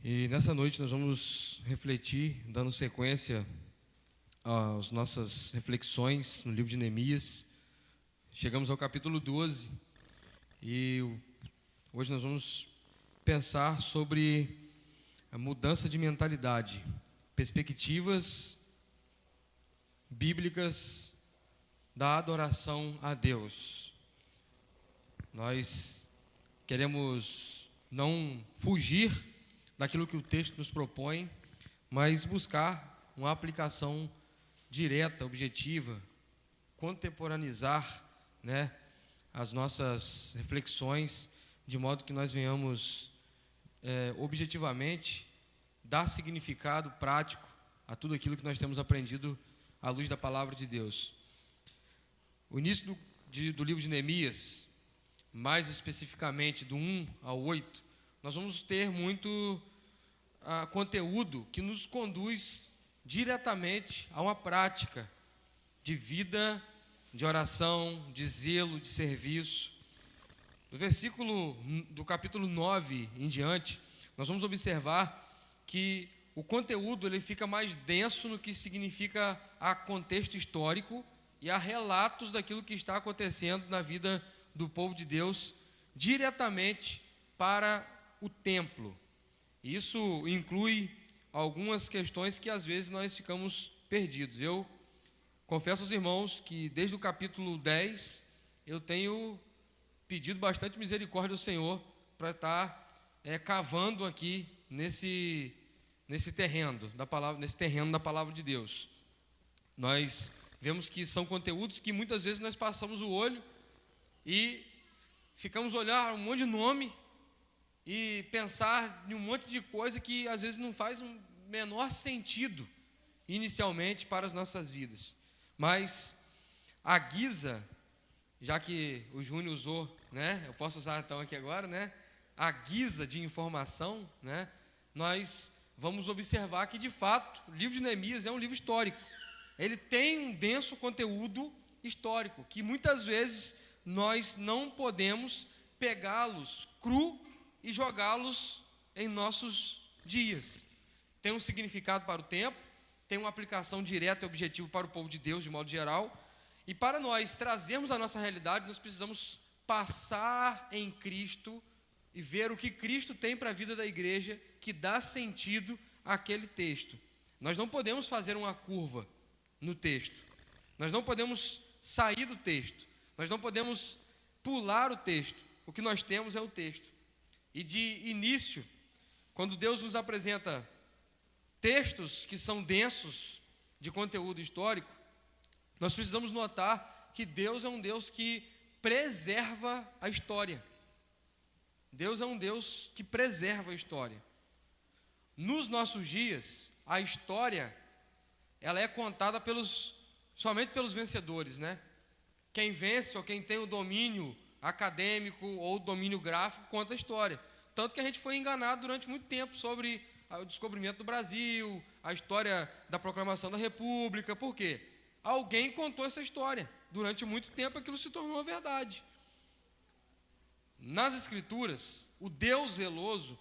E nessa noite nós vamos refletir, dando sequência às nossas reflexões no livro de Neemias. Chegamos ao capítulo 12 e hoje nós vamos pensar sobre a mudança de mentalidade, perspectivas bíblicas da adoração a Deus. Nós queremos não fugir daquilo que o texto nos propõe, mas buscar uma aplicação direta, objetiva, contemporaneizar, as nossas reflexões, de modo que nós venhamos objetivamente dar significado prático a tudo aquilo que nós temos aprendido à luz da palavra de Deus. O início do livro de Neemias, mais especificamente do 1 ao 8, nós vamos ter muito conteúdo que nos conduz diretamente a uma prática de vida, de oração, de zelo, de serviço. No versículo do capítulo 9 em diante, nós vamos observar que o conteúdo ele fica mais denso no que significa a contexto histórico e a relatos daquilo que está acontecendo na vida do povo de Deus diretamente para o templo. Isso inclui algumas questões que às vezes nós ficamos perdidos. Eu confesso aos irmãos que desde o capítulo 10 eu tenho pedido bastante misericórdia ao Senhor para estar cavando aqui nesse terreno da palavra de Deus. Nós vemos que são conteúdos que muitas vezes nós passamos o olho e ficamos a olhar um monte de nome e pensar em um monte de coisa que às vezes não faz o menor sentido inicialmente para as nossas vidas. Mas a guisa, já que o Júnior usou, eu posso usar então aqui agora, a guisa de informação, nós vamos observar que de fato o livro de Neemias é um livro histórico. Ele tem um denso conteúdo histórico, que muitas vezes nós não podemos pegá-los cru e jogá-los em nossos dias. Tem um significado para o tempo, tem uma aplicação direta e objetiva para o povo de Deus de modo geral, e para nós trazermos a nossa realidade, nós precisamos passar em Cristo e ver o que Cristo tem para a vida da igreja, que dá sentido àquele texto. Nós não podemos fazer uma curva no texto, nós não podemos sair do texto, nós não podemos pular o texto. O que nós temos é o texto. E de início, quando Deus nos apresenta textos que são densos de conteúdo histórico, nós precisamos notar que Deus é um Deus que preserva a história. Deus é um Deus que preserva a história. Nos nossos dias, a história, ela é contada somente pelos vencedores, Quem vence ou quem tem o domínio acadêmico ou domínio gráfico conta a história. Tanto que a gente foi enganado durante muito tempo sobre o descobrimento do Brasil, a história da proclamação da República. Por quê? Alguém contou essa história. Durante muito tempo aquilo se tornou uma verdade. Nas Escrituras, o Deus zeloso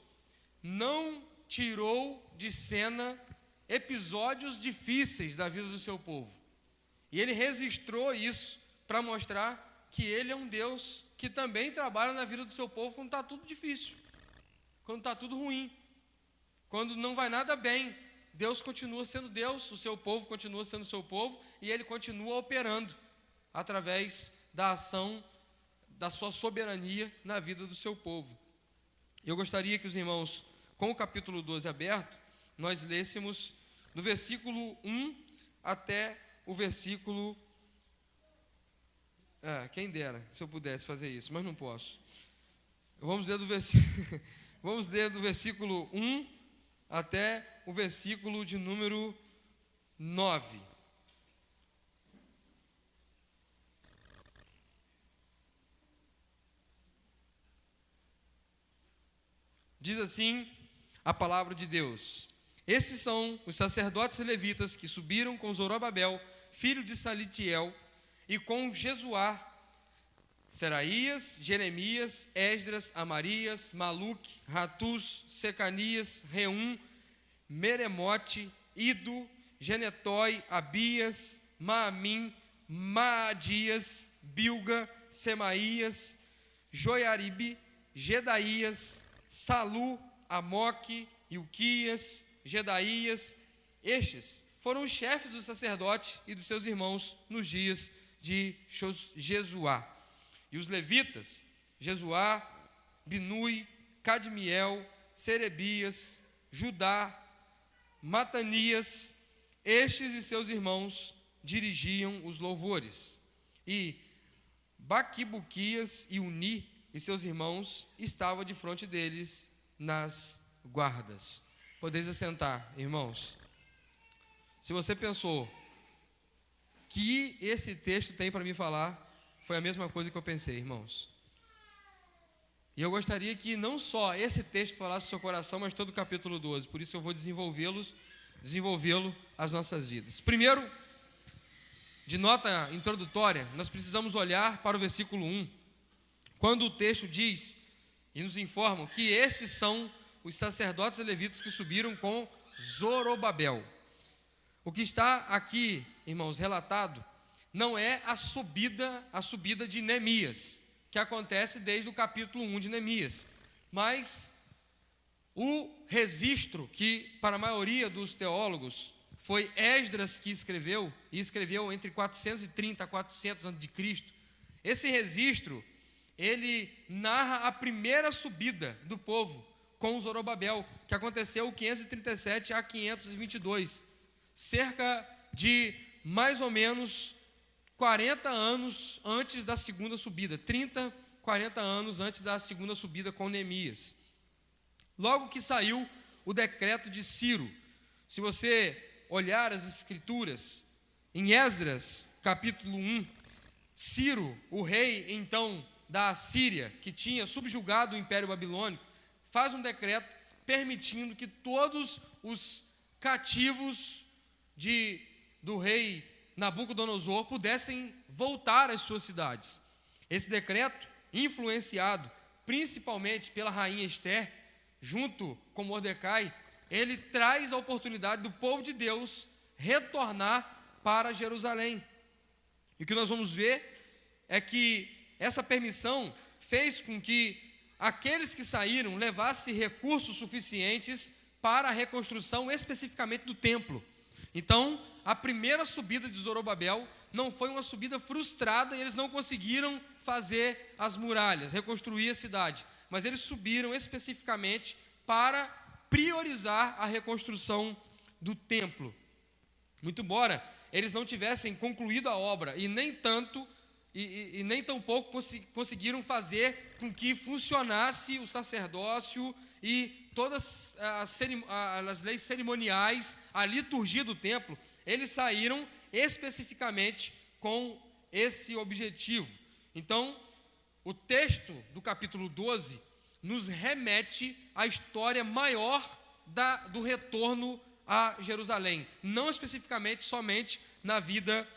não tirou de cena episódios difíceis da vida do seu povo. E ele registrou isso para mostrar que ele é um Deus que também trabalha na vida do seu povo quando está tudo difícil, quando está tudo ruim, quando não vai nada bem. Deus continua sendo Deus, o seu povo continua sendo seu povo, e ele continua operando através da ação da sua soberania na vida do seu povo. Eu gostaria que os irmãos, com o capítulo 12 aberto, nós lêssemos do versículo 1 até o versículo... quem dera, se eu pudesse fazer isso, mas não posso. Vamos ler do versículo 1 até o versículo de número 9. Diz assim a palavra de Deus: Esses são os sacerdotes levitas que subiram com Zorobabel, filho de Salitiel, e com Jesuá, Seraías, Jeremias, Esdras, Amarias, Maluque, Ratus, Secanias, Reum, Meremote, Ido, Genetói, Abias, Maamim, Maadias, Bilga, Semaías, Joiaribe, Gedaías, Salu, Amoque, Ilquias, Gedaías. Estes foram os chefes dos sacerdotes e dos seus irmãos nos dias de Jesuá. E os levitas, Jesuá, Binui, Cadmiel, Serebias, Judá, Matanias, estes e seus irmãos dirigiam os louvores. E Baquibuquias e Uni e seus irmãos estavam de frente deles nas guardas. Podeis assentar, irmãos. Se você pensou que esse texto tem para me falar, foi a mesma coisa que eu pensei, irmãos. E eu gostaria que não só esse texto falasse no seu coração, mas todo o capítulo 12. Por isso eu vou desenvolvê-lo às nossas vidas. Primeiro, de nota introdutória, nós precisamos olhar para o versículo 1. Quando o texto diz e nos informa que esses são os sacerdotes e levitas que subiram com Zorobabel. O que está aqui, irmãos, relatado, não é a subida de Neemias, que acontece desde o capítulo 1 de Neemias, mas o registro que, para a maioria dos teólogos, foi Esdras que escreveu, e escreveu entre 430 a 400 a.C., esse registro, ele narra a primeira subida do povo com Zorobabel, que aconteceu 537 a 522, cerca de mais ou menos 40 anos antes da segunda subida, 30, 40 anos antes da segunda subida com Neemias. Logo que saiu o decreto de Ciro, se você olhar as escrituras, em Esdras, capítulo 1, Ciro, o rei então da Assíria, que tinha subjugado o Império Babilônico, faz um decreto permitindo que todos os cativos do rei Nabucodonosor pudessem voltar às suas cidades. Esse decreto, influenciado principalmente pela rainha Ester, junto com Mordecai, ele traz a oportunidade do povo de Deus retornar para Jerusalém. E o que nós vamos ver é que essa permissão fez com que aqueles que saíram levassem recursos suficientes para a reconstrução especificamente do templo. Então, a primeira subida de Zorobabel não foi uma subida frustrada e eles não conseguiram fazer as muralhas, reconstruir a cidade, mas eles subiram especificamente para priorizar a reconstrução do templo. Muito embora eles não tivessem concluído a obra e nem tampouco conseguiram fazer com que funcionasse o sacerdócio e todas as leis cerimoniais, a liturgia do templo, eles saíram especificamente com esse objetivo. Então, o texto do capítulo 12 nos remete à história maior do retorno a Jerusalém, não especificamente somente na vida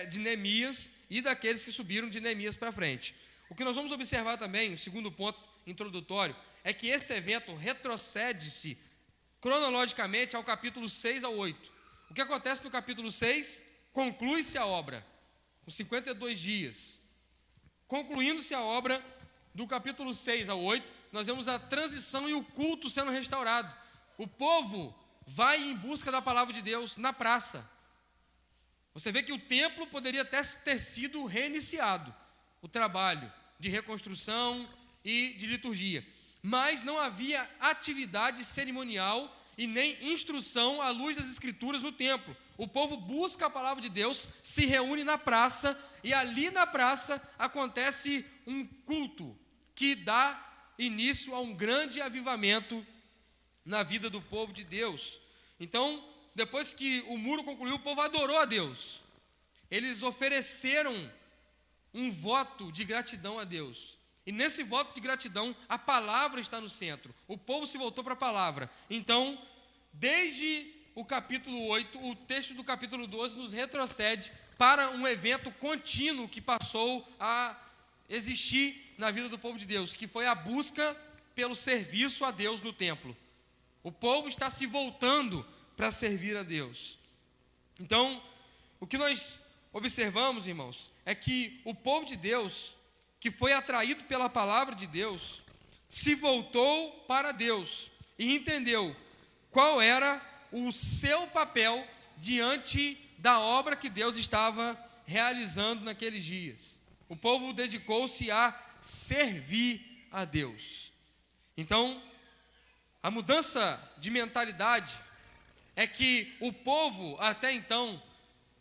de Neemias e daqueles que subiram de Neemias para frente. O que nós vamos observar também, o segundo ponto introdutório, é que esse evento retrocede-se cronologicamente ao capítulo 6 ao 8. O que acontece no capítulo 6? Conclui-se a obra, com 52 dias. Concluindo-se a obra, do capítulo 6 ao 8, nós vemos a transição e o culto sendo restaurado. O povo vai em busca da palavra de Deus na praça. Você vê que o templo poderia até ter sido reiniciado, o trabalho de reconstrução e de liturgia, mas não havia atividade cerimonial e nem instrução à luz das escrituras no templo. O povo busca a palavra de Deus, se reúne na praça, e ali na praça acontece um culto que dá início a um grande avivamento na vida do povo de Deus. Então, depois que o muro concluiu, o povo adorou a Deus. Eles ofereceram um voto de gratidão a Deus. E nesse voto de gratidão, a palavra está no centro. O povo se voltou para a palavra. Então, desde o capítulo 8, o texto do capítulo 12 nos retrocede para um evento contínuo que passou a existir na vida do povo de Deus, que foi a busca pelo serviço a Deus no templo. O povo está se voltando para servir a Deus. Então, o que nós observamos, irmãos, é que o povo de Deus, que foi atraído pela palavra de Deus, se voltou para Deus e entendeu qual era o seu papel diante da obra que Deus estava realizando naqueles dias. O povo dedicou-se a servir a Deus. Então, a mudança de mentalidade é que o povo, até então,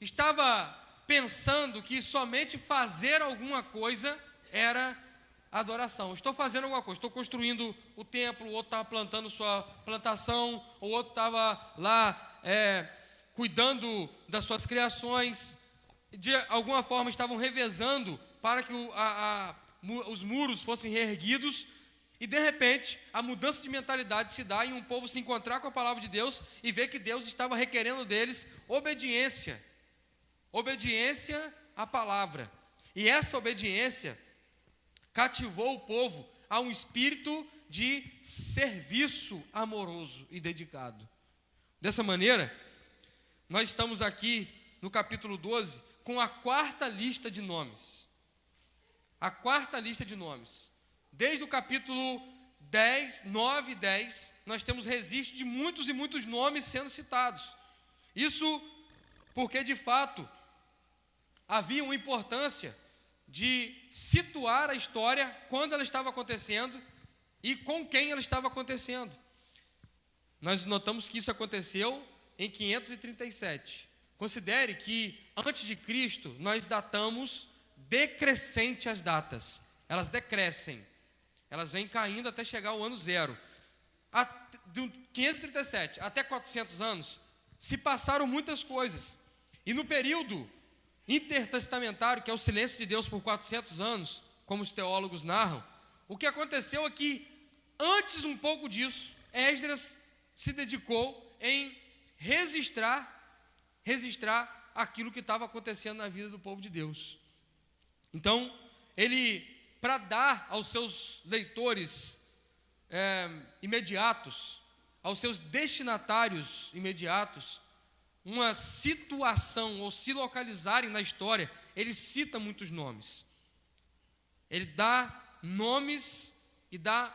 estava pensando que somente fazer alguma coisa era adoração. Estou fazendo alguma coisa, estou construindo o templo, o outro estava plantando sua plantação, o outro estava lá cuidando das suas criações. De alguma forma estavam revezando para que os muros fossem reerguidos. E de repente, a mudança de mentalidade se dá em um povo se encontrar com a palavra de Deus e ver que Deus estava requerendo deles obediência. Obediência à palavra. E essa obediência cativou o povo a um espírito de serviço amoroso e dedicado. Dessa maneira, nós estamos aqui no capítulo 12 com a quarta lista de nomes. A quarta lista de nomes. Desde o capítulo 9 e 10, nós temos registro de muitos e muitos nomes sendo citados. Isso porque, de fato, havia uma importância de situar a história quando ela estava acontecendo e com quem ela estava acontecendo. Nós notamos que isso aconteceu em 537. Considere que, antes de Cristo, nós datamos decrescente as datas. Elas decrescem. Elas vêm caindo até chegar ao ano zero. De 537 até 400 anos, se passaram muitas coisas. E no período intertestamentário, que é o silêncio de Deus por 400 anos, como os teólogos narram, o que aconteceu é que, antes um pouco disso, Esdras se dedicou em registrar aquilo que estava acontecendo na vida do povo de Deus. Então, ele, para dar aos seus leitores imediatos, aos seus destinatários imediatos, uma situação, ou se localizarem na história, ele cita muitos nomes. Ele dá nomes e dá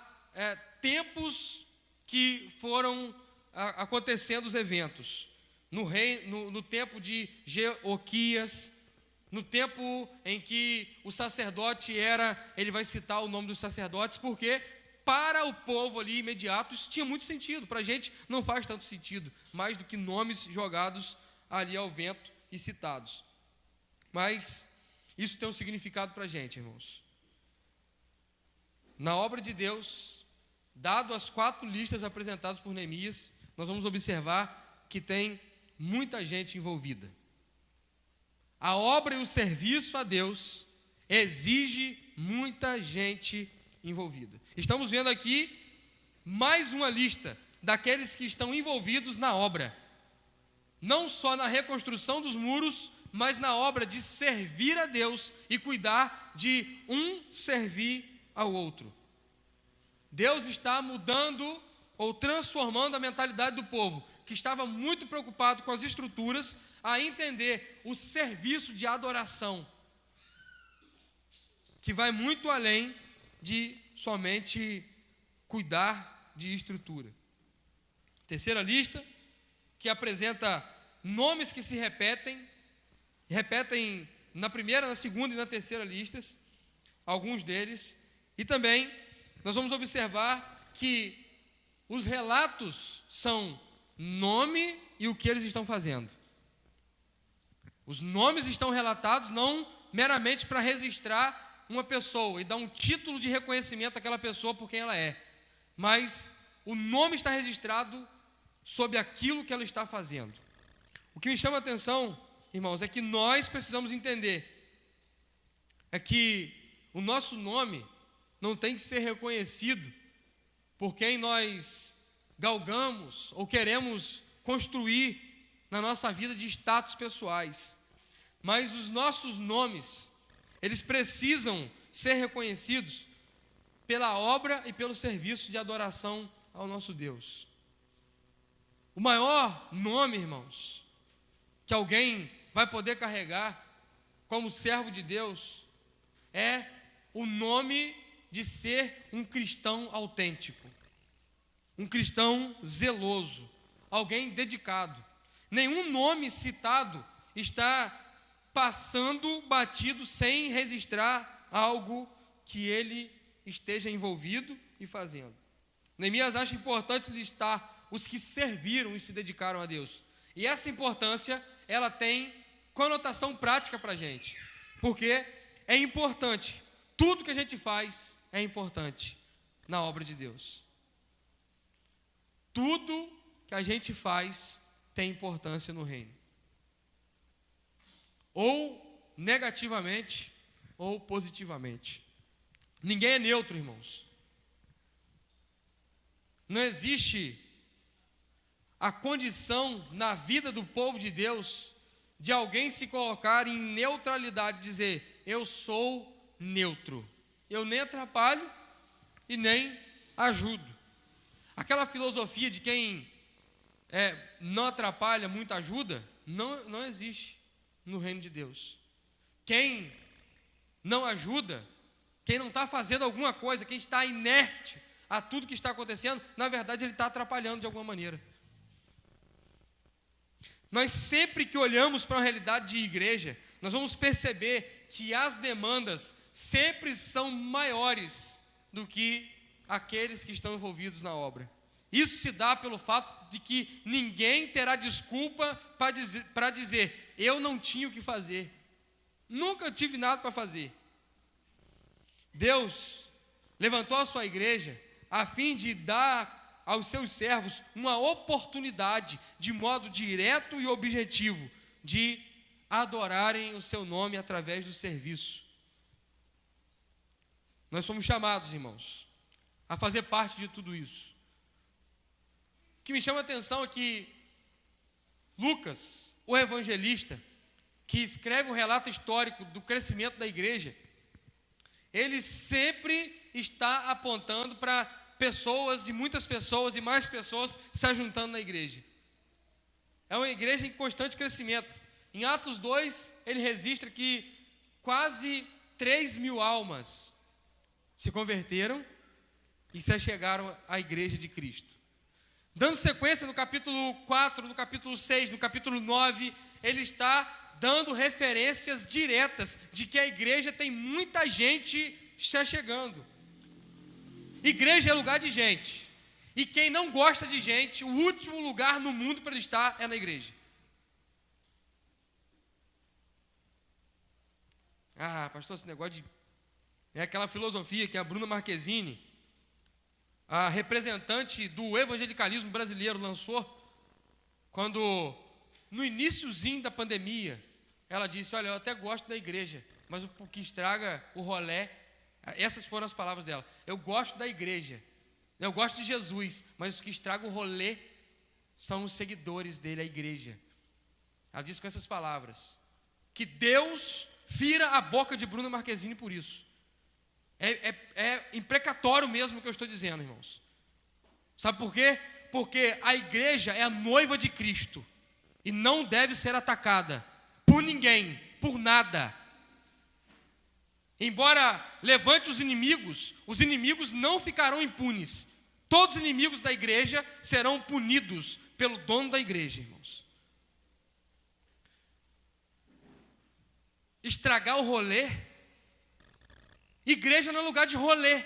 tempos que foram acontecendo os eventos. No tempo de Jeoquias, no tempo em que o sacerdote ele vai citar o nome dos sacerdotes, porque para o povo ali imediato isso tinha muito sentido. Para a gente não faz tanto sentido, mais do que nomes jogados ali ao vento e citados. Mas isso tem um significado para a gente, irmãos. Na obra de Deus, dado as 4 listas apresentadas por Neemias, nós vamos observar que tem muita gente envolvida. A obra e o serviço a Deus exige muita gente envolvida. Estamos vendo aqui mais uma lista daqueles que estão envolvidos na obra. Não só na reconstrução dos muros, mas na obra de servir a Deus e cuidar de um servir ao outro. Deus está mudando ou transformando a mentalidade do povo, que estava muito preocupado com as estruturas, a entender o serviço de adoração, que vai muito além de somente cuidar de estrutura. Terceira lista, que apresenta nomes que se repetem na primeira, na segunda e na terceira listas, alguns deles, e também nós vamos observar que os relatos são nome e o que eles estão fazendo. Os nomes estão relatados não meramente para registrar uma pessoa e dar um título de reconhecimento àquela pessoa por quem ela é, mas o nome está registrado sobre aquilo que ela está fazendo. O que me chama a atenção, irmãos, é que nós precisamos entender que o nosso nome não tem que ser reconhecido por quem nós galgamos ou queremos construir na nossa vida de status pessoais, mas os nossos nomes, eles precisam ser reconhecidos pela obra e pelo serviço de adoração ao nosso Deus. O maior nome, irmãos, que alguém vai poder carregar como servo de Deus é o nome de ser um cristão autêntico, um cristão zeloso, alguém dedicado. Nenhum nome citado está passando batido sem registrar algo que ele esteja envolvido e fazendo. Neemias acha importante listar os que serviram e se dedicaram a Deus. E essa importância, ela tem conotação prática para a gente. Porque é importante, tudo que a gente faz é importante na obra de Deus. Tudo que a gente faz tem importância no reino. Ou negativamente, ou positivamente. Ninguém é neutro, irmãos. Não existe a condição na vida do povo de Deus de alguém se colocar em neutralidade, dizer, eu sou neutro, eu nem atrapalho e nem ajudo. Aquela filosofia de quem não atrapalha, muito ajuda, não existe no reino de Deus. Quem não ajuda, quem não está fazendo alguma coisa, quem está inerte a tudo que está acontecendo, na verdade ele está atrapalhando de alguma maneira. Nós sempre que olhamos para a realidade de igreja, nós vamos perceber que as demandas sempre são maiores do que aqueles que estão envolvidos na obra. Isso se dá pelo fato de que ninguém terá desculpa para dizer, eu não tinha o que fazer, nunca tive nada para fazer. Deus levantou a sua igreja a fim de dar aos seus servos uma oportunidade, de modo direto e objetivo, de adorarem o seu nome através do serviço. Nós somos chamados, irmãos, a fazer parte de tudo isso. O que me chama a atenção é que Lucas, o evangelista, que escreve um relato histórico do crescimento da igreja, ele sempre está apontando para pessoas e muitas pessoas e mais pessoas se ajuntando na igreja. É uma igreja em constante crescimento. Em Atos 2, ele registra que quase 3.000 almas se converteram e se achegaram à igreja de Cristo. Dando sequência no capítulo 4, no capítulo 6, no capítulo 9, ele está dando referências diretas de que a igreja tem muita gente se achegando. Igreja é lugar de gente. E quem não gosta de gente, o último lugar no mundo para ele estar é na igreja. Ah, pastor, esse negócio de... É aquela filosofia que a Bruna Marquezine, a representante do evangelicalismo brasileiro, lançou, quando, no iniciozinho da pandemia, ela disse, olha, eu até gosto da igreja, mas o que estraga o rolê, essas foram as palavras dela, eu gosto da igreja, eu gosto de Jesus, mas o que estraga o rolê são os seguidores dele, a igreja. Ela disse com essas palavras, que Deus vira a boca de Bruna Marquezine por isso. É imprecatório mesmo o que eu estou dizendo, irmãos. Sabe por quê? Porque a igreja é a noiva de Cristo e não deve ser atacada por ninguém, por nada. Embora levante os inimigos não ficarão impunes. Todos os inimigos da igreja serão punidos pelo dono da igreja, irmãos. Estragar o rolê. Igreja não é lugar de rolê.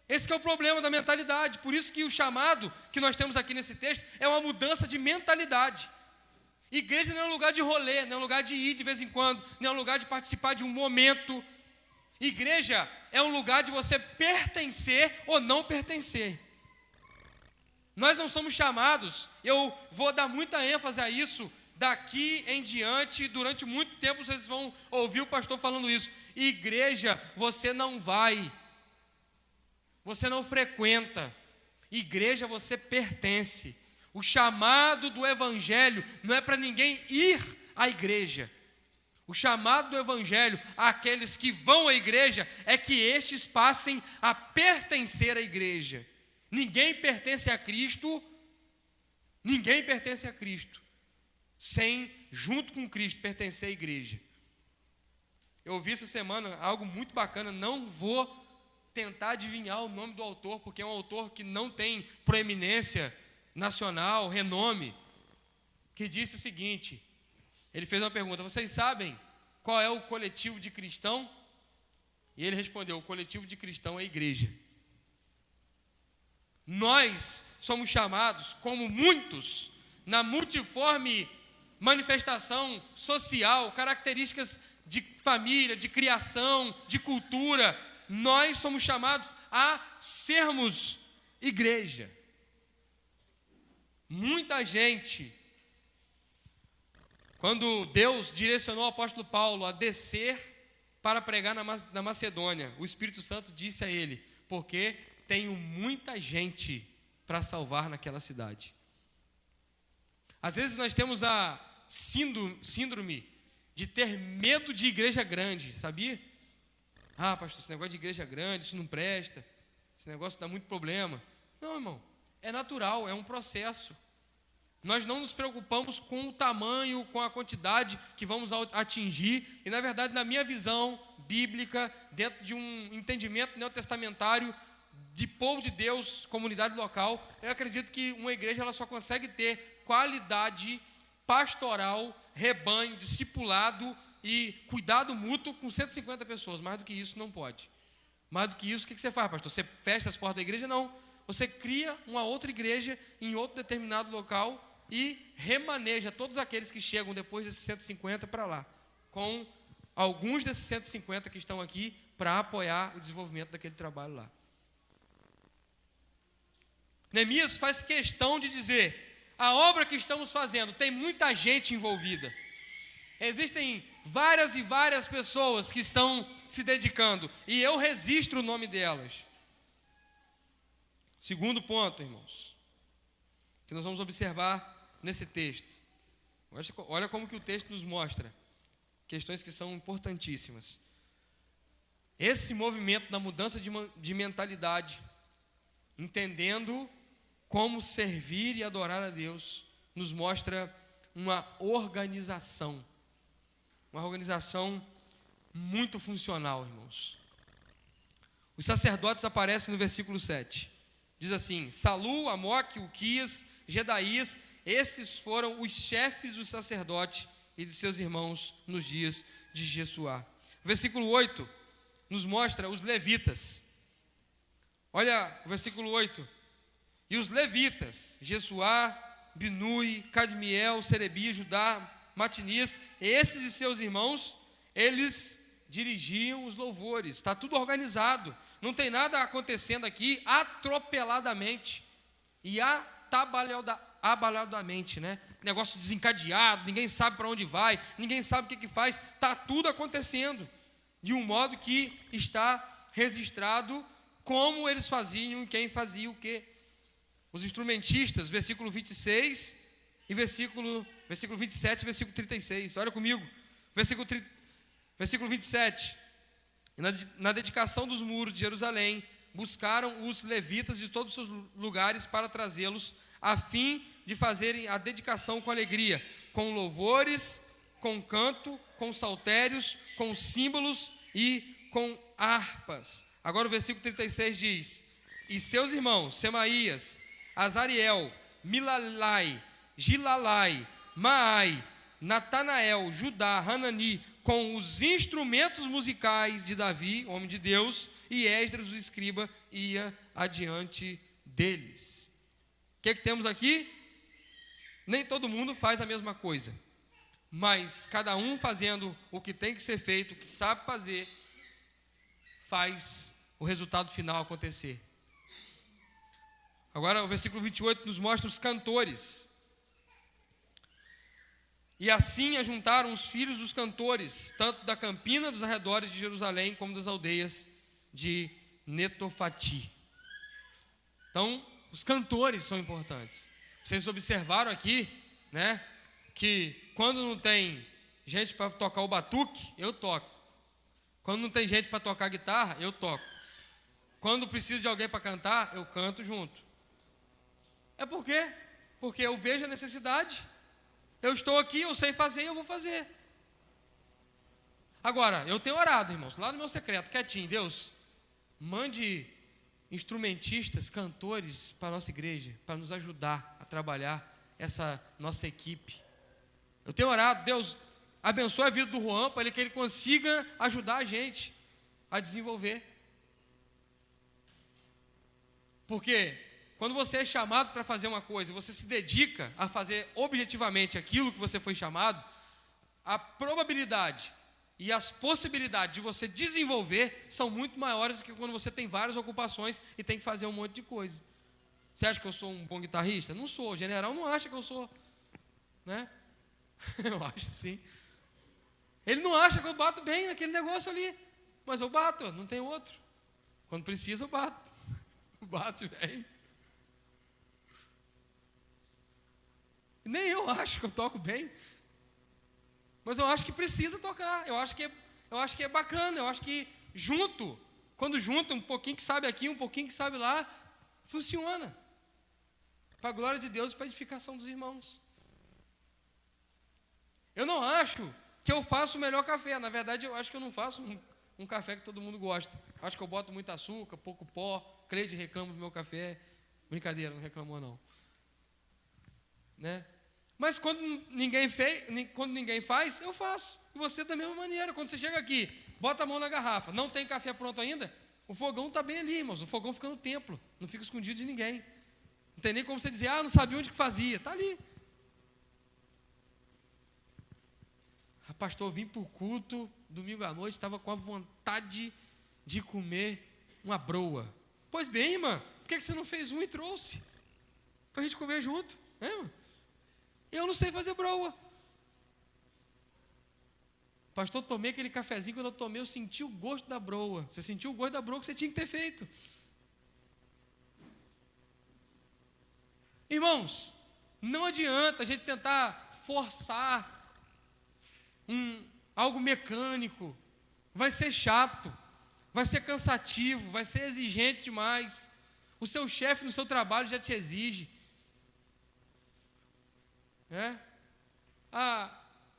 Esse que é o problema da mentalidade. Por isso que o chamado que nós temos aqui nesse texto é uma mudança de mentalidade. Igreja não é um lugar de rolê, não é um lugar de ir de vez em quando, não é um lugar de participar de um momento. Igreja é um lugar de você pertencer ou não pertencer. Nós não somos chamados, eu vou dar muita ênfase a isso, daqui em diante, durante muito tempo vocês vão ouvir o pastor falando isso. Igreja, você não vai, você não frequenta. Igreja, você pertence. O chamado do evangelho não é para ninguém ir à igreja. O chamado do Evangelho àqueles que vão à igreja é que estes passem a pertencer à igreja. Ninguém pertence a Cristo sem, junto com Cristo, pertencer à igreja. Eu ouvi essa semana algo muito bacana, não vou tentar adivinhar o nome do autor, porque é um autor que não tem proeminência nacional, renome, que disse o seguinte, ele fez uma pergunta: vocês sabem qual é o coletivo de cristão? E ele respondeu: o coletivo de cristão é a igreja. Nós somos chamados, como muitos, na multiforme manifestação social, características de família, de criação, de cultura, nós somos chamados a sermos igreja. Muita gente, quando Deus direcionou o apóstolo Paulo a descer para pregar na Macedônia, o Espírito Santo disse a ele: porque tenho muita gente para salvar naquela cidade. Às vezes nós temos a síndrome de ter medo de igreja grande, sabia? Ah, pastor, esse negócio de igreja grande, isso não presta, esse negócio dá muito problema. Não, irmão, é natural, é um processo. Nós não nos preocupamos com o tamanho, com a quantidade que vamos atingir, e na verdade, na minha visão bíblica, dentro de um entendimento neotestamentário de povo de Deus, comunidade local, eu acredito que uma igreja ela só consegue ter qualidade pastoral, rebanho, discipulado e cuidado mútuo com 150 pessoas. Mais do que isso não pode. Mais do que isso, o que você faz, pastor? Você fecha as portas da igreja? Não. Você cria uma outra igreja em outro determinado local e remaneja todos aqueles que chegam depois desses 150 para lá, com alguns desses 150 que estão aqui para apoiar o desenvolvimento daquele trabalho lá. Neemias faz questão de dizer: a obra que estamos fazendo tem muita gente envolvida. Existem várias e várias pessoas que estão se dedicando, e eu registro o nome delas. Segundo ponto, irmãos, que nós vamos observar nesse texto. Olha como que o texto nos mostra questões que são importantíssimas. Esse movimento da mudança de mentalidade, entendendo como servir e adorar a Deus, nos mostra uma organização muito funcional, irmãos. Os sacerdotes aparecem no versículo 7. Diz assim: Salu, Amoque, Uquias, Gedaías, esses foram os chefes dos sacerdotes e de seus irmãos nos dias de Jesuá. O versículo 8 nos mostra os levitas. Olha o versículo 8. E os levitas, Jesuá, Binui, Cadmiel, Serebias, Judá, Matinias, esses e seus irmãos, eles dirigiam os louvores. Está tudo organizado. Não tem nada acontecendo aqui atropeladamente e atabalhadamente, né? Negócio desencadeado, ninguém sabe para onde vai, ninguém sabe o que faz. Está tudo acontecendo de um modo que está registrado como eles faziam e quem fazia o quê. Os instrumentistas, versículo 26 e versículo 27 e versículo 36. Olha comigo, versículo 27. Na dedicação dos muros de Jerusalém, buscaram os levitas de todos os seus lugares para trazê-los, a fim de fazerem a dedicação com alegria, com louvores, com canto, com saltérios, com símbolos e com harpas. Agora o versículo 36 diz: e seus irmãos, Semaías, Azariel, Milalai, Gilalai, Maai, Natanael, Judá, Hanani, com os instrumentos musicais de Davi, homem de Deus, e Esdras, o escriba, ia adiante deles. O que é que temos aqui? Nem todo mundo faz a mesma coisa, mas cada um fazendo o que tem que ser feito, o que sabe fazer, faz o resultado final acontecer. Agora o versículo 28 nos mostra os cantores. E assim ajuntaram os filhos dos cantores, tanto da campina dos arredores de Jerusalém, como das aldeias de Netofati. Então, os cantores são importantes. Vocês observaram aqui, né, que quando não tem gente para tocar o batuque, eu toco. Quando não tem gente para tocar guitarra, eu toco. Quando preciso de alguém para cantar, eu canto junto. É por quê? Porque eu vejo a necessidade. Eu estou aqui, eu sei fazer e eu vou fazer. Agora, eu tenho orado, irmãos, lá no meu secreto, quietinho. Deus, mande instrumentistas, cantores para a nossa igreja, para nos ajudar a trabalhar essa nossa equipe. Eu tenho orado, Deus, abençoe a vida do Juan, para que ele consiga ajudar a gente a desenvolver. Porque quando você é chamado para fazer uma coisa, você se dedica a fazer objetivamente aquilo que você foi chamado, a probabilidade e as possibilidades de você desenvolver são muito maiores do que quando você tem várias ocupações e tem que fazer um monte de coisa. Você acha que eu sou um bom guitarrista? Não sou. O general não acha que eu sou, né? Eu acho sim. Ele não acha que eu bato bem naquele negócio ali, mas eu bato, não tem outro. Quando precisa eu bato. Eu bato bem. Nem eu acho que eu toco bem. Mas eu acho que precisa tocar. Eu acho que é bacana. Eu acho que junto, quando junta um pouquinho que sabe aqui, um pouquinho que sabe lá, funciona. Para a glória de Deus e para a edificação dos irmãos. Eu não acho que eu faço o melhor café. Na verdade, eu acho que eu não faço um café que todo mundo gosta. Acho que eu boto muito açúcar, pouco pó. Cleide reclama do meu café. Brincadeira, não reclamou não. Né? Mas quando ninguém faz, eu faço. E você da mesma maneira. Quando você chega aqui, bota a mão na garrafa, não tem café pronto ainda, o fogão está bem ali, irmãos. O fogão fica no templo, não fica escondido de ninguém. Não tem nem como você dizer, não sabia onde que fazia. Está ali. Pastor, eu vim para o culto, domingo à noite, estava com a vontade de comer uma broa. Pois bem, irmã, por que você não fez um e trouxe? Para a gente comer junto, né, irmã? Eu não sei fazer broa. Pastor, tomei aquele cafezinho, quando eu tomei, eu senti o gosto da broa. Você sentiu o gosto da broa que você tinha que ter feito. Irmãos, não adianta a gente tentar forçar algo mecânico. Vai ser chato, vai ser cansativo, vai ser exigente demais. O seu chefe no seu trabalho já te exige.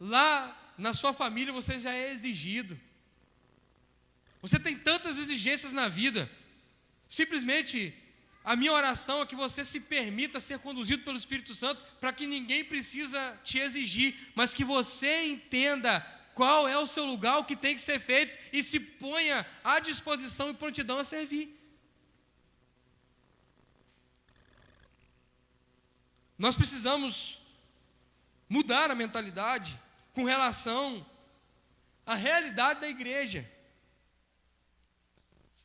Lá na sua família você já é exigido. Você tem tantas exigências na vida. Simplesmente a minha oração é que você se permita ser conduzido pelo Espírito Santo, para que ninguém precisa te exigir, mas que você entenda qual é o seu lugar, o que tem que ser feito, e se ponha à disposição e prontidão a servir. Nós precisamos mudar a mentalidade com relação à realidade da igreja.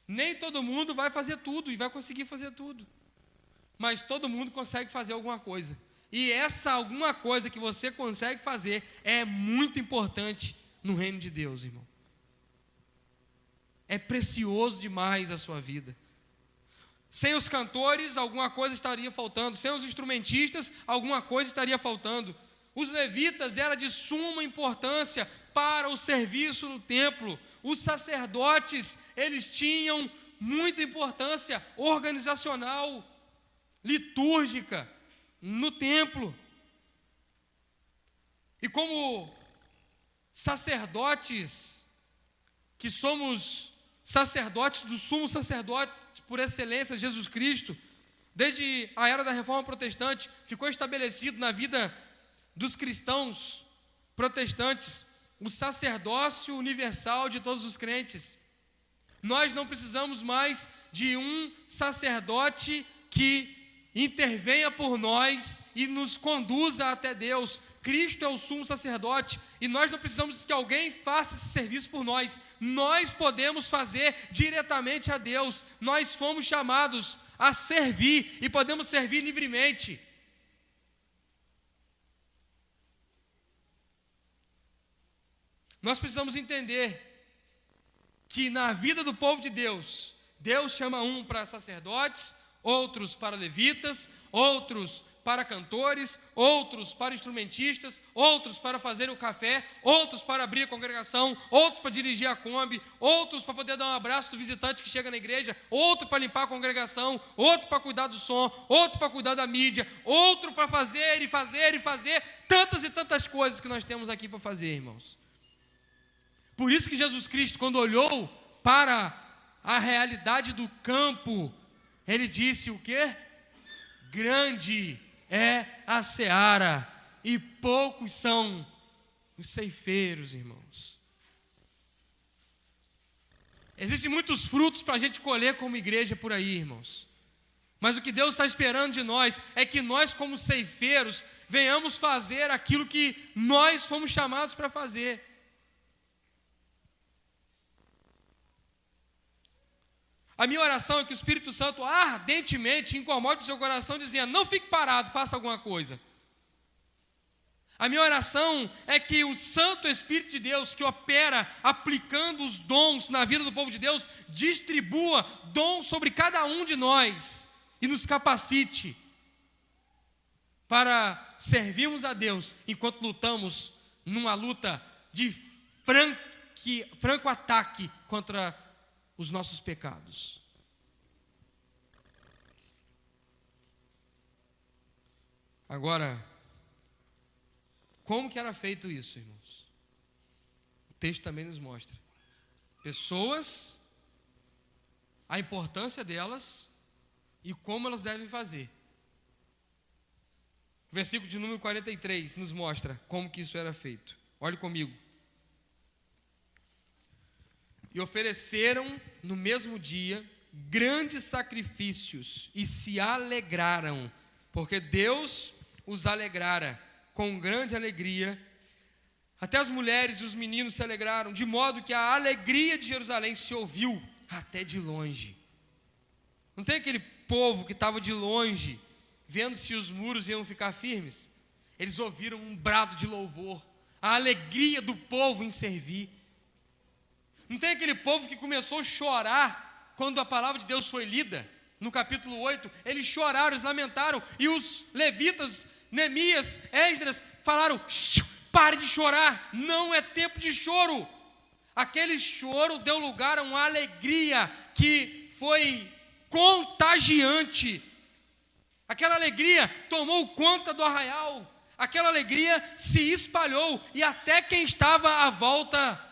Nem todo mundo vai fazer tudo e vai conseguir fazer tudo, mas todo mundo consegue fazer alguma coisa, e essa alguma coisa que você consegue fazer é muito importante no reino de Deus, irmão. É precioso demais a sua vida. Sem os cantores, alguma coisa estaria faltando. Sem os instrumentistas, alguma coisa estaria faltando. Os levitas eram de suma importância para o serviço no templo. Os sacerdotes, eles tinham muita importância organizacional, litúrgica, no templo. E como sacerdotes, que somos sacerdotes do sumo sacerdote por excelência, Jesus Cristo, desde a era da Reforma Protestante, ficou estabelecido na vida dos cristãos protestantes o sacerdócio universal de todos os crentes. Nós não precisamos mais de um sacerdote que intervenha por nós e nos conduza até Deus. Cristo é o sumo sacerdote, e nós não precisamos que alguém faça esse serviço por nós. Nós podemos fazer diretamente a Deus. Nós fomos chamados a servir e podemos servir livremente. Nós precisamos entender que na vida do povo de Deus, Deus chama um para sacerdotes, outros para levitas, outros para cantores, outros para instrumentistas, outros para fazer o café, outros para abrir a congregação, outros para dirigir a Kombi, outros para poder dar um abraço do visitante que chega na igreja, outro para limpar a congregação, outro para cuidar do som, outro para cuidar da mídia, outro para fazer e fazer e fazer tantas e tantas coisas que nós temos aqui para fazer, irmãos. Por isso que Jesus Cristo, quando olhou para a realidade do campo, Ele disse o quê? Grande é a seara e poucos são os ceifeiros, irmãos. Existem muitos frutos para a gente colher como igreja por aí, irmãos. Mas o que Deus está esperando de nós é que nós, como ceifeiros, venhamos fazer aquilo que nós fomos chamados para fazer. A minha oração é que o Espírito Santo ardentemente incomode o seu coração, dizendo: não fique parado, faça alguma coisa. A minha oração é que o Santo Espírito de Deus, que opera aplicando os dons na vida do povo de Deus, distribua dons sobre cada um de nós e nos capacite para servirmos a Deus enquanto lutamos numa luta de franco ataque contra os nossos pecados. Agora, como que era feito isso, irmãos? O texto também nos mostra. Pessoas, a importância delas e como elas devem fazer. O versículo de número 43 nos mostra como que isso era feito. Olhe comigo. E ofereceram no mesmo dia grandes sacrifícios e se alegraram, porque Deus os alegrara com grande alegria. Até as mulheres e os meninos se alegraram, de modo que a alegria de Jerusalém se ouviu até de longe. Não tem aquele povo que estava de longe, vendo se os muros iam ficar firmes? Eles ouviram um brado de louvor, a alegria do povo em servir. Não tem aquele povo que começou a chorar quando a palavra de Deus foi lida? No capítulo 8, eles choraram, eles lamentaram, e os levitas, Neemias, Esdras, falaram: pare de chorar, não é tempo de choro. Aquele choro deu lugar a uma alegria que foi contagiante. Aquela alegria tomou conta do arraial, aquela alegria se espalhou, e até quem estava à volta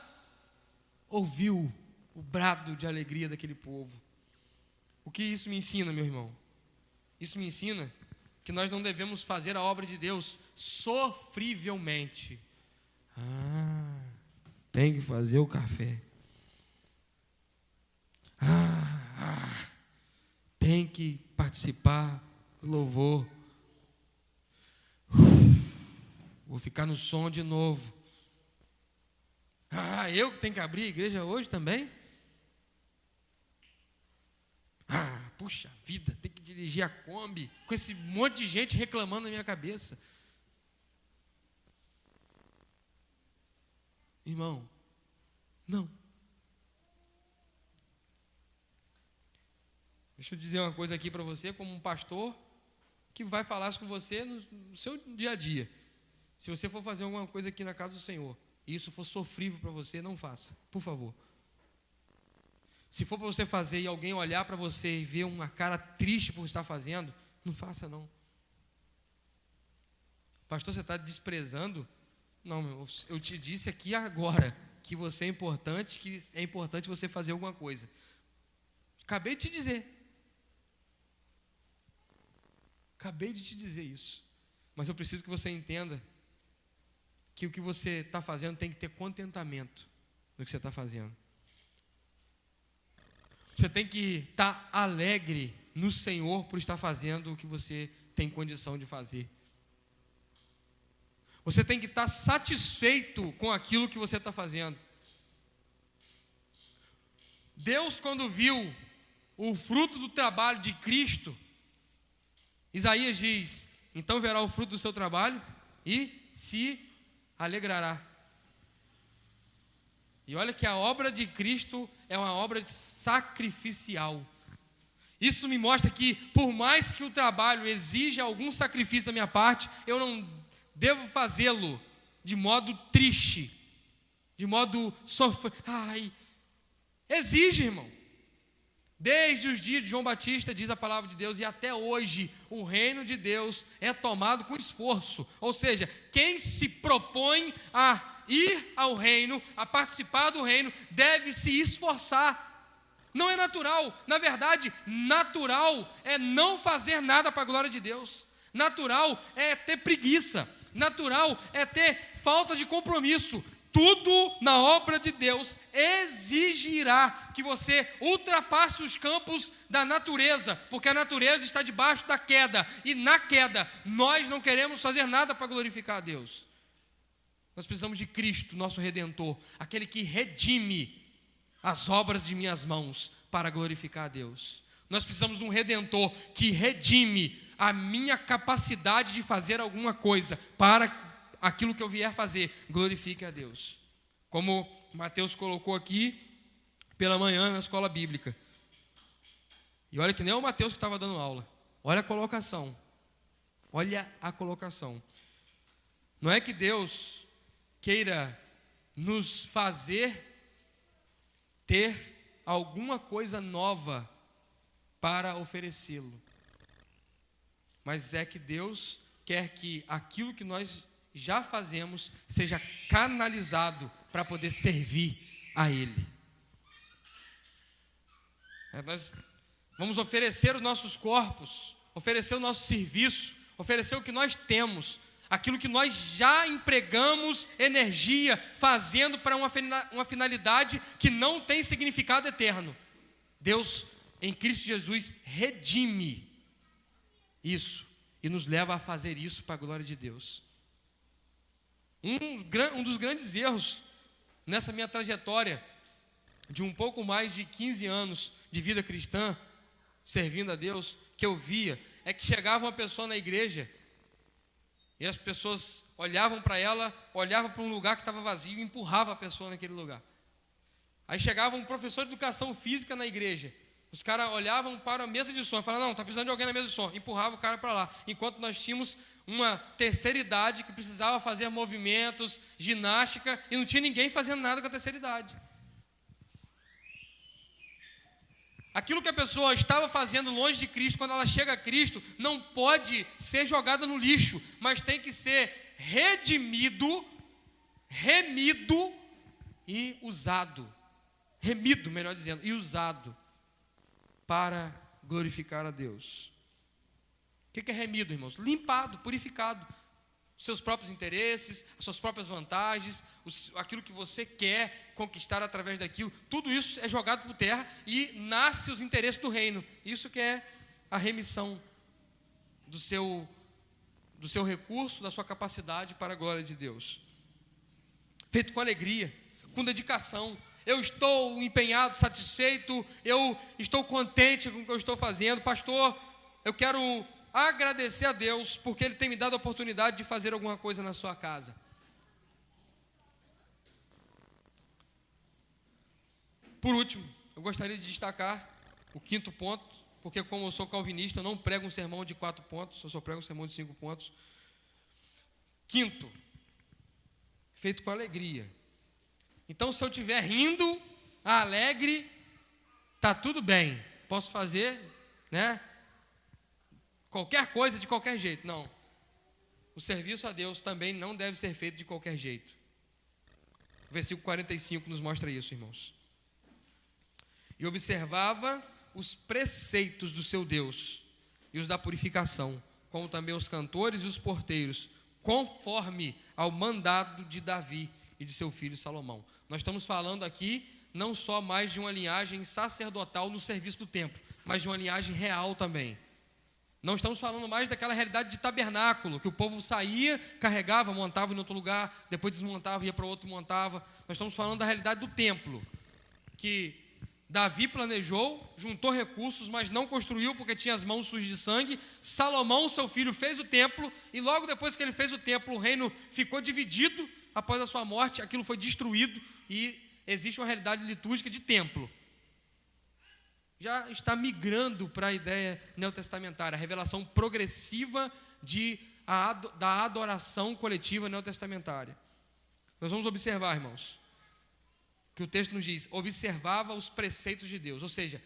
ouviu o brado de alegria daquele povo. O que isso me ensina, meu irmão? Isso me ensina que nós não devemos fazer a obra de Deus sofrivelmente. Tem que fazer o café. Tem que participar do louvor. Vou ficar no som de novo. Eu que tenho que abrir a igreja hoje também? Puxa vida, tem que dirigir a Kombi, com esse monte de gente reclamando na minha cabeça. Irmão, não. Deixa eu dizer uma coisa aqui para você, como um pastor que vai falar isso com você no seu dia a dia. Se você for fazer alguma coisa aqui na casa do Senhor, e isso for sofrível para você, não faça, por favor. Se for para você fazer e alguém olhar para você e ver uma cara triste por estar fazendo, não faça não. Pastor, você está desprezando? Não, eu te disse aqui agora que você é importante, que é importante você fazer alguma coisa. Acabei de te dizer. Acabei de te dizer isso. Mas eu preciso que você entenda que o que você está fazendo tem que ter contentamento no que você está fazendo. Você tem que estar alegre no Senhor por estar fazendo o que você tem condição de fazer. Você tem que estar satisfeito com aquilo que você está fazendo. Deus, quando viu o fruto do trabalho de Cristo, Isaías diz: então verá o fruto do seu trabalho e se alegrará. E olha que a obra de Cristo é uma obra sacrificial. Isso me mostra que, por mais que o trabalho exija algum sacrifício da minha parte, eu não devo fazê-lo de modo triste, de modo sofrer. Exige, irmão. Desde os dias de João Batista, diz a palavra de Deus, e até hoje, o reino de Deus é tomado com esforço. Ou seja, quem se propõe a ir ao reino, a participar do reino, deve se esforçar. Não é natural. Na verdade, natural é não fazer nada para a glória de Deus. Natural é ter preguiça. Natural é ter falta de compromisso. Tudo na obra de Deus exigirá que você ultrapasse os campos da natureza, porque a natureza está debaixo da queda, e na queda nós não queremos fazer nada para glorificar a Deus. Nós precisamos de Cristo, nosso Redentor, aquele que redime as obras de minhas mãos para glorificar a Deus. Nós precisamos de um Redentor que redime a minha capacidade de fazer alguma coisa para aquilo que eu vier fazer, glorifique a Deus. Como Mateus colocou aqui pela manhã na escola bíblica. E olha que nem é o Mateus que estava dando aula. Olha a colocação. Olha a colocação. Não é que Deus queira nos fazer ter alguma coisa nova para oferecê-lo, mas é que Deus quer que aquilo que nós já fazemos seja canalizado para poder servir a Ele. Nós vamos oferecer os nossos corpos, oferecer o nosso serviço, oferecer o que nós temos, aquilo que nós já empregamos energia fazendo para uma finalidade que não tem significado eterno. Deus, em Cristo Jesus, redime isso e nos leva a fazer isso para a glória de Deus. Um dos grandes erros nessa minha trajetória de um pouco mais de 15 anos de vida cristã, servindo a Deus, que eu via, é que chegava uma pessoa na igreja e as pessoas olhavam para ela, olhavam para um lugar que estava vazio e empurravam a pessoa naquele lugar. Aí chegava um professor de educação física na igreja, os caras olhavam para a mesa de som e falavam, não, está precisando de alguém na mesa de som, empurrava o cara para lá, enquanto nós tínhamos uma terceira idade que precisava fazer movimentos, ginástica, e não tinha ninguém fazendo nada com a terceira idade. Aquilo que a pessoa estava fazendo longe de Cristo, quando ela chega a Cristo, não pode ser jogada no lixo, mas tem que ser redimido, remido e usado. Remido, melhor dizendo, e usado para glorificar a Deus. O que é remido, irmãos? Limpado, purificado. Os seus próprios interesses, as suas próprias vantagens, aquilo que você quer conquistar através daquilo, tudo isso é jogado por terra e nasce os interesses do reino. Isso que é a remissão do seu recurso, da sua capacidade para a glória de Deus. Feito com alegria, com dedicação. Eu estou empenhado, satisfeito, eu estou contente com o que eu estou fazendo. Pastor, eu quero agradecer a Deus, porque Ele tem me dado a oportunidade de fazer alguma coisa na sua casa. Por último, eu gostaria de destacar o quinto ponto, porque como eu sou calvinista, eu não prego um sermão de 4 pontos, eu só prego um sermão de 5 pontos. Quinto, feito com alegria. Então, se eu estiver rindo, alegre, está tudo bem, posso fazer, qualquer coisa de qualquer jeito. Não, o serviço a Deus também não deve ser feito de qualquer jeito. O versículo 45 nos mostra isso, irmãos. E observava os preceitos do seu Deus e os da purificação, como também os cantores e os porteiros, conforme ao mandado de Davi e de seu filho Salomão. Nós estamos falando aqui não só mais de uma linhagem sacerdotal no serviço do templo, mas de uma linhagem real também. Não estamos falando mais daquela realidade de tabernáculo, que o povo saía, carregava, montava em outro lugar, depois desmontava, ia para outro e montava. Nós estamos falando da realidade do templo, que Davi planejou, juntou recursos, mas não construiu porque tinha as mãos sujas de sangue. Salomão, seu filho, fez o templo, e logo depois que ele fez o templo, o reino ficou dividido. Após a sua morte, aquilo foi destruído e existe uma realidade litúrgica de templo. já está migrando para a ideia neotestamentária, a revelação progressiva da adoração coletiva neotestamentária. Nós vamos observar, irmãos, que o texto nos diz, observava os preceitos de Deus, ou seja,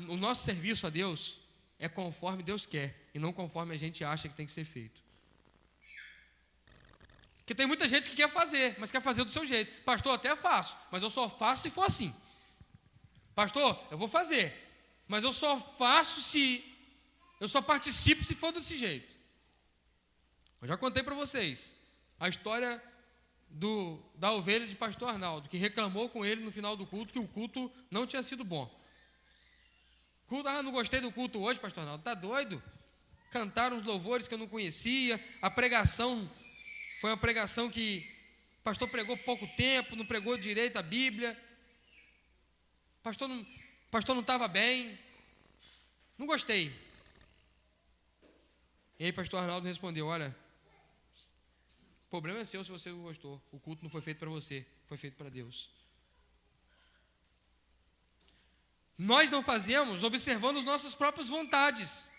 o nosso serviço a Deus é conforme Deus quer, e não conforme a gente acha que tem que ser feito. Porque tem muita gente que quer fazer, mas quer fazer do seu jeito. Pastor, até faço, mas eu só faço se for assim. Pastor, eu vou fazer, mas eu só participo se for desse jeito. Eu já contei para vocês a história da ovelha de pastor Arnaldo, que reclamou com ele no final do culto que o culto não tinha sido bom. Não gostei do culto hoje, pastor Arnaldo, tá doido? Cantaram os louvores que eu não conhecia, a pregação foi uma pregação que o pastor pregou pouco tempo, não pregou direito a Bíblia, o pastor não estava bem, não gostei. E aí pastor Arnaldo respondeu, olha, o problema é seu se você não gostou, o culto não foi feito para você, foi feito para Deus. Nós não fazemos observando as nossas próprias vontades,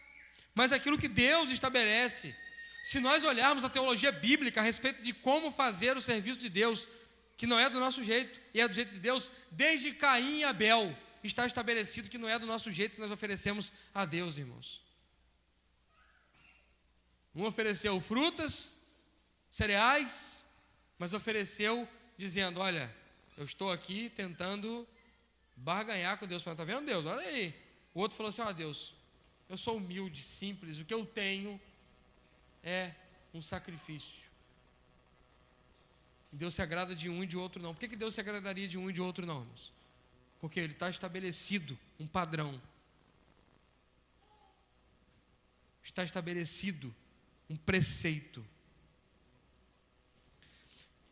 mas aquilo que Deus estabelece. Se nós olharmos a teologia bíblica a respeito de como fazer o serviço de Deus, que não é do nosso jeito, e é do jeito de Deus, desde Caim e Abel, está estabelecido que não é do nosso jeito que nós oferecemos a Deus, irmãos. Um ofereceu frutas, cereais, mas ofereceu dizendo, olha, eu estou aqui tentando barganhar com Deus, falando, está vendo Deus, olha aí. O outro falou assim, ó Deus, eu sou humilde, simples, o que eu tenho é um sacrifício. Deus se agrada de um e de outro não. Por que Deus se agradaria de um e de outro não, irmãos? Porque ele está estabelecido um padrão. Está estabelecido um preceito.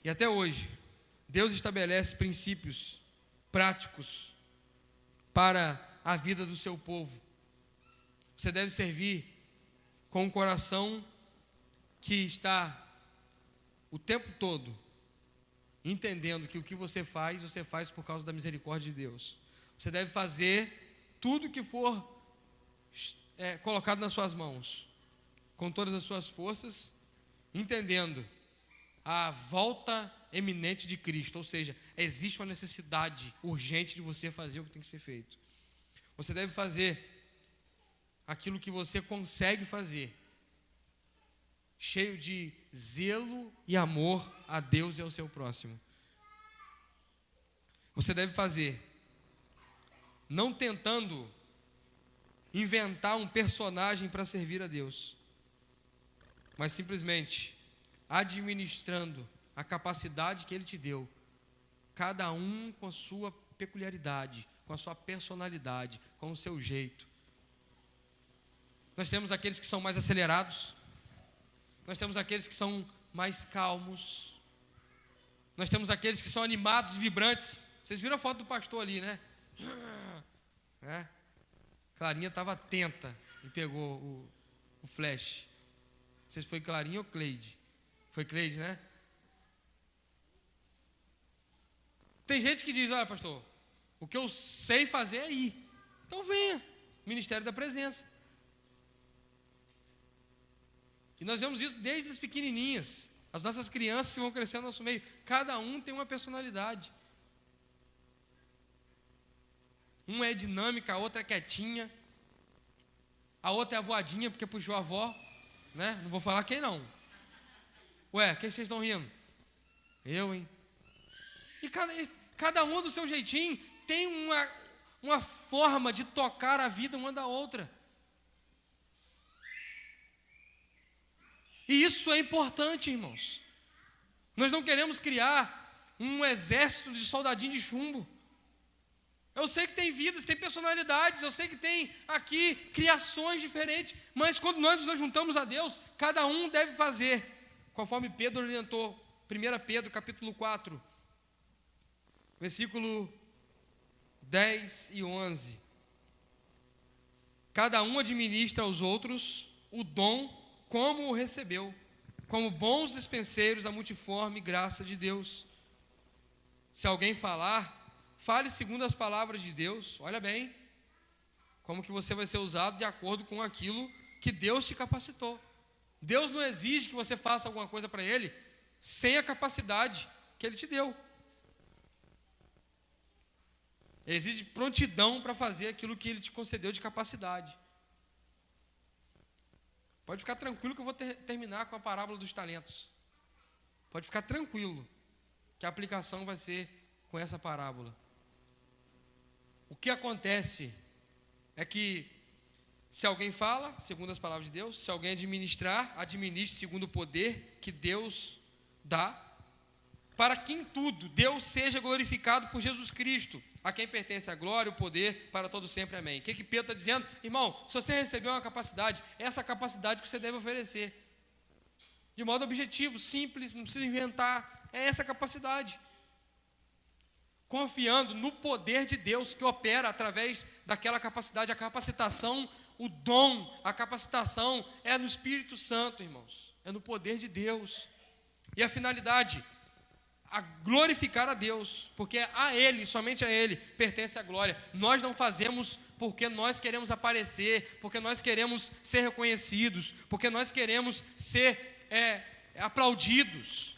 E até hoje, Deus estabelece princípios práticos para a vida do seu povo. Você deve servir com um coração que está o tempo todo entendendo que o que você faz por causa da misericórdia de Deus. Você deve fazer tudo que for colocado nas suas mãos, com todas as suas forças, entendendo a volta eminente de Cristo, ou seja, existe uma necessidade urgente de você fazer o que tem que ser feito. Você deve fazer aquilo que você consegue fazer, cheio de zelo e amor a Deus e ao seu próximo. Você deve fazer, não tentando inventar um personagem para servir a Deus, mas simplesmente administrando a capacidade que Ele te deu, cada um com a sua peculiaridade, com a sua personalidade, com o seu jeito. Nós temos aqueles que são mais acelerados, nós temos aqueles que são mais calmos, nós temos aqueles que são animados, vibrantes. Vocês viram a foto do pastor ali, né? Clarinha estava atenta e pegou o flash. Não sei se foi Clarinha ou Cleide. Foi Cleide, né? Tem gente que diz, olha pastor, o que eu sei fazer é ir. Então venha, Ministério da Presença. E nós vemos isso desde as pequenininhas. As nossas crianças que vão crescendo no nosso meio. Cada um tem uma personalidade. Uma é dinâmica, a outra é quietinha. A outra é avoadinha, porque puxou a avó. Né? Não vou falar quem não. Ué, quem vocês estão rindo? Eu, hein? E cada um do seu jeitinho tem uma forma de tocar a vida uma da outra. E isso é importante, irmãos. Nós não queremos criar um exército de soldadinho de chumbo. Eu sei que tem vidas, tem personalidades, eu sei que tem aqui criações diferentes, mas quando nós nos juntamos a Deus, cada um deve fazer, conforme Pedro orientou, 1 Pedro capítulo 4, versículo 10 e 11. Cada um administra aos outros o dom como o recebeu, como bons dispenseiros da multiforme graça de Deus. Se alguém falar, fale segundo as palavras de Deus, olha bem, como que você vai ser usado de acordo com aquilo que Deus te capacitou. Deus não exige que você faça alguma coisa para Ele sem a capacidade que Ele te deu. Ele exige prontidão para fazer aquilo que Ele te concedeu de capacidade. Pode ficar tranquilo que eu vou terminar com a parábola dos talentos. Pode ficar tranquilo que a aplicação vai ser com essa parábola. O que acontece é que se alguém fala, segundo as palavras de Deus, se alguém administrar, administre segundo o poder que Deus dá, para que em tudo Deus seja glorificado por Jesus Cristo, a quem pertence a glória e o poder para todo sempre, amém. O que Pedro está dizendo? Irmão, se você recebeu uma capacidade, é essa capacidade que você deve oferecer, de modo objetivo, simples, não precisa inventar, é essa capacidade, confiando no poder de Deus que opera através daquela capacidade. A capacitação, o dom, a capacitação é no Espírito Santo, irmãos, é no poder de Deus. E a finalidade, a glorificar a Deus, porque a Ele, somente a Ele, pertence a glória. Nós não fazemos porque nós queremos aparecer, porque nós queremos ser reconhecidos, porque nós queremos ser aplaudidos.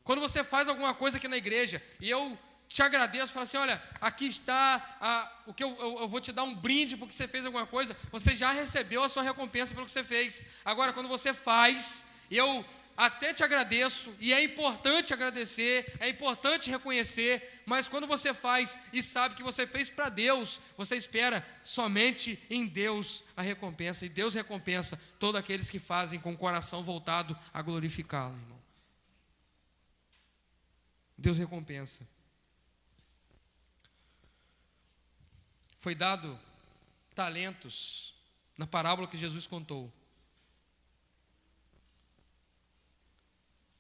Quando você faz alguma coisa aqui na igreja, e eu te agradeço, falo assim, olha, aqui está o que eu vou te dar um brinde porque você fez alguma coisa, você já recebeu a sua recompensa pelo que você fez. Agora, quando você faz, eu até te agradeço, e é importante agradecer, é importante reconhecer, mas quando você faz e sabe que você fez para Deus, você espera somente em Deus a recompensa, e Deus recompensa todos aqueles que fazem com o coração voltado a glorificá-lo, irmão. Deus recompensa. Foi dado talentos na parábola que Jesus contou.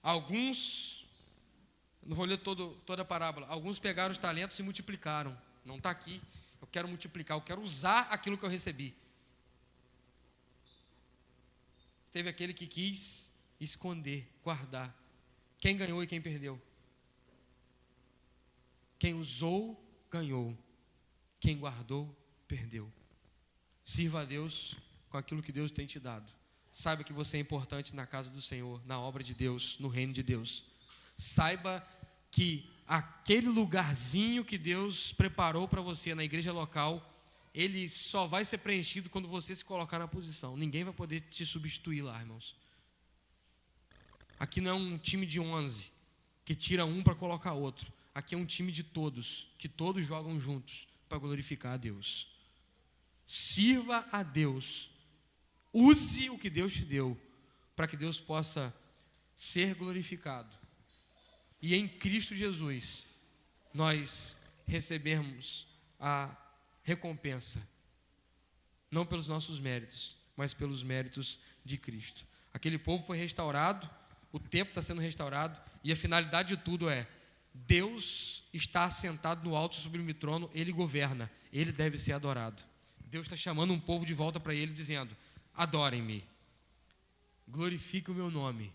Alguns, não vou ler toda a parábola, alguns pegaram os talentos e multiplicaram. Não está aqui, eu quero multiplicar, eu quero usar aquilo que eu recebi. Teve aquele que quis esconder, guardar. Quem ganhou e quem perdeu? Quem usou, ganhou. Quem guardou, perdeu. Sirva a Deus com aquilo que Deus tem te dado. Saiba que você é importante na casa do Senhor, na obra de Deus, no reino de Deus. Saiba que aquele lugarzinho que Deus preparou para você na igreja local, ele só vai ser preenchido quando você se colocar na posição. Ninguém vai poder te substituir lá, irmãos. Aqui não é um time de 11, que tira um para colocar outro. Aqui é um time de todos, que todos jogam juntos para glorificar a Deus. Sirva a Deus. Use o que Deus te deu, para que Deus possa ser glorificado. E em Cristo Jesus, nós recebemos a recompensa, não pelos nossos méritos, mas pelos méritos de Cristo. Aquele povo foi restaurado, o templo está sendo restaurado, e a finalidade de tudo é: Deus está assentado no alto sublime trono, Ele governa, Ele deve ser adorado. Deus está chamando um povo de volta para Ele, dizendo: adorem-me, glorifique o meu nome,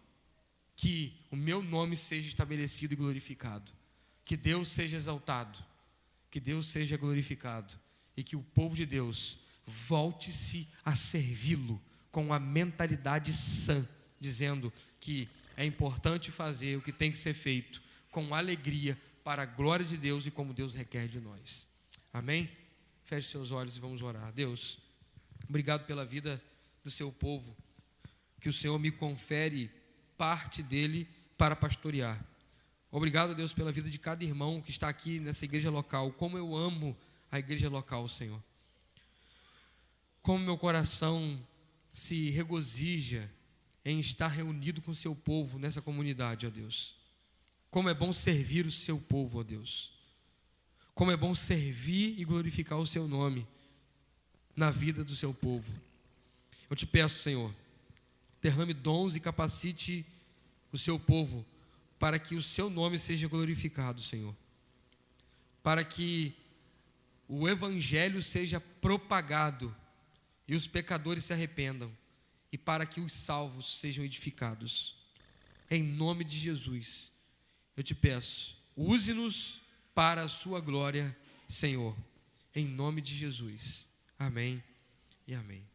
que o meu nome seja estabelecido e glorificado, que Deus seja exaltado, que Deus seja glorificado, e que o povo de Deus volte-se a servi-lo com a mentalidade sã, dizendo que é importante fazer o que tem que ser feito com alegria para a glória de Deus e como Deus requer de nós. Amém? Feche seus olhos e vamos orar. Deus, obrigado pela vida do seu povo, que o Senhor me confere parte dele para pastorear. Obrigado, Deus, pela vida de cada irmão que está aqui nessa igreja local. Como eu amo a igreja local, Senhor. Como meu coração se regozija em estar reunido com o seu povo nessa comunidade, ó Deus. Como é bom servir o seu povo, ó Deus. Como é bom servir e glorificar o seu nome na vida do seu povo. Eu te peço, Senhor, derrame dons e capacite o seu povo para que o seu nome seja glorificado, Senhor. Para que o evangelho seja propagado e os pecadores se arrependam, e para que os salvos sejam edificados. Em nome de Jesus, eu te peço, use-nos para a sua glória, Senhor. Em nome de Jesus. Amém e amém.